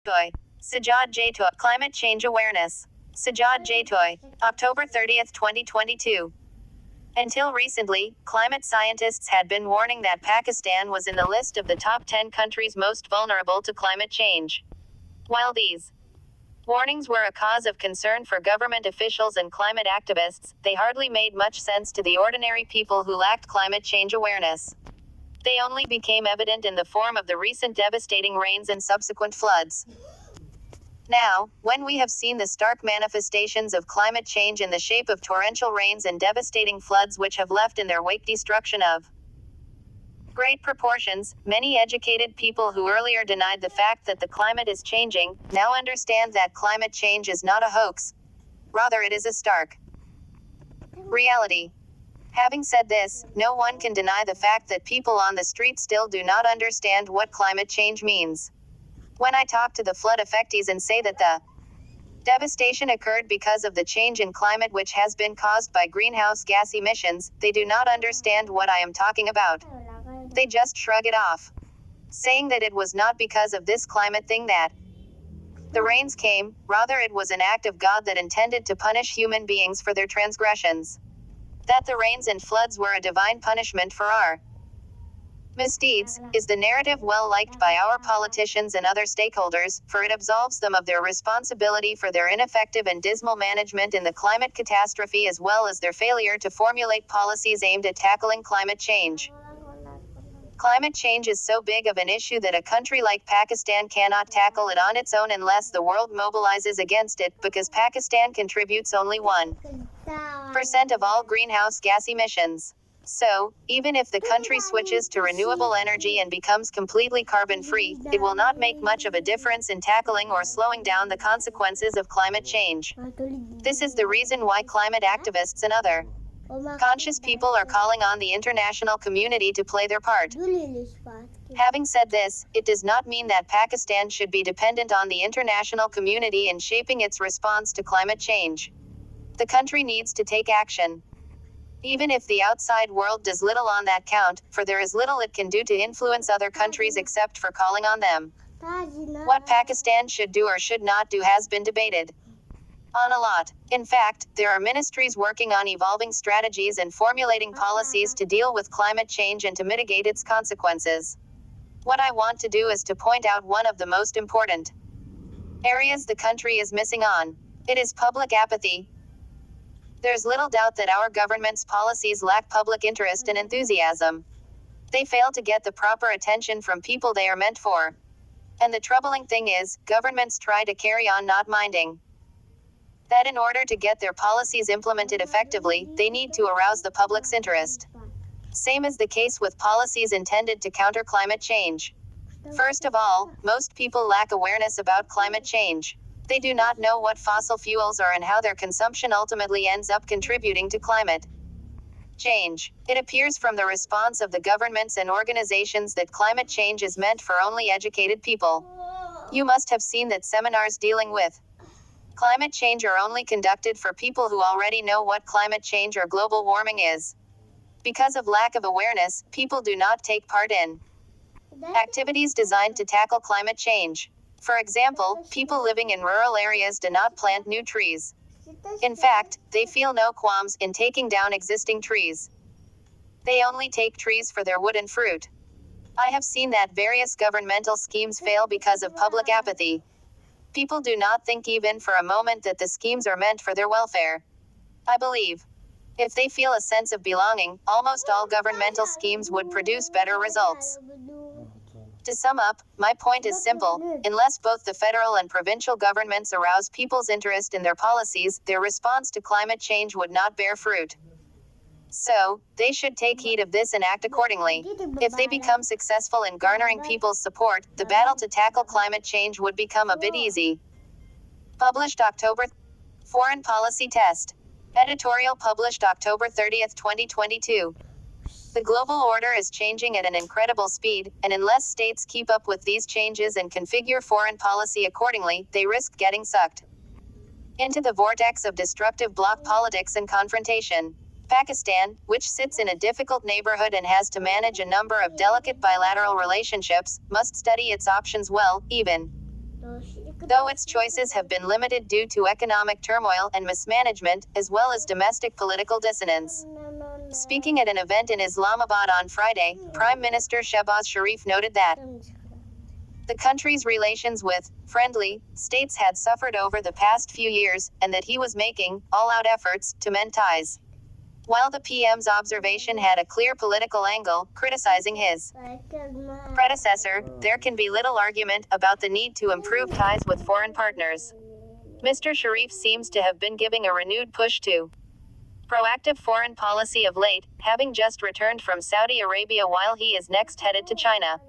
Toy. Sajad Jatoy. Climate Change Awareness. Sajad Jatoy. October 30th, 2022. Until recently, climate scientists had been warning that Pakistan was in the list of the top 10 countries most vulnerable to climate change. While these warnings were a cause of concern for government officials and climate activists, they hardly made much sense to the ordinary people who lacked climate change awareness. They only became evident in the form of the recent devastating rains and subsequent floods. Now, when we have seen the stark manifestations of climate change in the shape of torrential rains and devastating floods which have left in their wake destruction of great proportions, many educated people who earlier denied the fact that the climate is changing, now understand that climate change is not a hoax. Rather, it is a stark reality. Having said this, no one can deny the fact that people on the street still do not understand what climate change means. When I talk to the flood affectees and say that the devastation occurred because of the change in climate which has been caused by greenhouse gas emissions, they do not understand what I am talking about. They just shrug it off, saying that it was not because of this climate thing that the rains came, rather it was an act of God that intended to punish human beings for their transgressions. That the rains and floods were a divine punishment for our misdeeds, is the narrative well liked by our politicians and other stakeholders, for it absolves them of their responsibility for their ineffective and dismal management in the climate catastrophe as well as their failure to formulate policies aimed at tackling climate change. Climate change is so big of an issue that a country like Pakistan cannot tackle it on its own unless the world mobilizes against it, because Pakistan contributes only 1% of all greenhouse gas emissions. So, even if the country switches to renewable energy and becomes completely carbon-free, it will not make much of a difference in tackling or slowing down the consequences of climate change. This is the reason why climate activists and other conscious people are calling on the international community to play their part. Having said this, it does not mean that Pakistan should be dependent on the international community in shaping its response to climate change. The country needs to take action. Even if the outside world does little on that count, for there is little it can do to influence other countries except for calling on them. What Pakistan should do or should not do has been debated on a lot. In fact, there are ministries working on evolving strategies and formulating policies to deal with climate change and to mitigate its consequences. What I want to do is to point out one of the most important areas the country is missing on. It is public apathy. There's little doubt that our government's policies lack public interest and enthusiasm. They fail to get the proper attention from people they are meant for. And the troubling thing is, governments try to carry on not minding that in order to get their policies implemented effectively, they need to arouse the public's interest. Same is the case with policies intended to counter climate change. First of all, most people lack awareness about climate change. They do not know what fossil fuels are and how their consumption ultimately ends up contributing to climate change. It appears from the response of the governments and organizations that climate change is meant for only educated people. You must have seen that seminars dealing with climate change are only conducted for people who already know what climate change or global warming is. Because of lack of awareness, people do not take part in activities designed to tackle climate change. For example, people living in rural areas do not plant new trees. In fact, they feel no qualms in taking down existing trees. They only take trees for their wood and fruit. I have seen that various governmental schemes fail because of public apathy. People do not think even for a moment that the schemes are meant for their welfare. I believe, if they feel a sense of belonging, almost all governmental schemes would produce better results. To sum up, my point is simple: unless both the federal and provincial governments arouse people's interest in their policies, their response to climate change would not bear fruit. So, they should take heed of this and act accordingly. If they become successful in garnering people's support, the battle to tackle climate change would become a bit easy. Published October. Foreign Policy Test. Editorial published October 30th, 2022. The global order is changing at an incredible speed, and unless states keep up with these changes and configure foreign policy accordingly, they risk getting sucked into the vortex of destructive bloc politics and confrontation. Pakistan, which sits in a difficult neighborhood and has to manage a number of delicate bilateral relationships, must study its options well, even though its choices have been limited due to economic turmoil and mismanagement, as well as domestic political dissonance. Speaking at an event in Islamabad on Friday, Prime Minister Shehbaz Sharif noted that the country's relations with friendly states had suffered over the past few years, and that he was making all-out efforts to mend ties. While the PM's observation had a clear political angle, criticizing his predecessor, there can be little argument about the need to improve ties with foreign partners. Mr. Sharif seems to have been giving a renewed push to proactive foreign policy of late, having just returned from Saudi Arabia while he is next headed to China.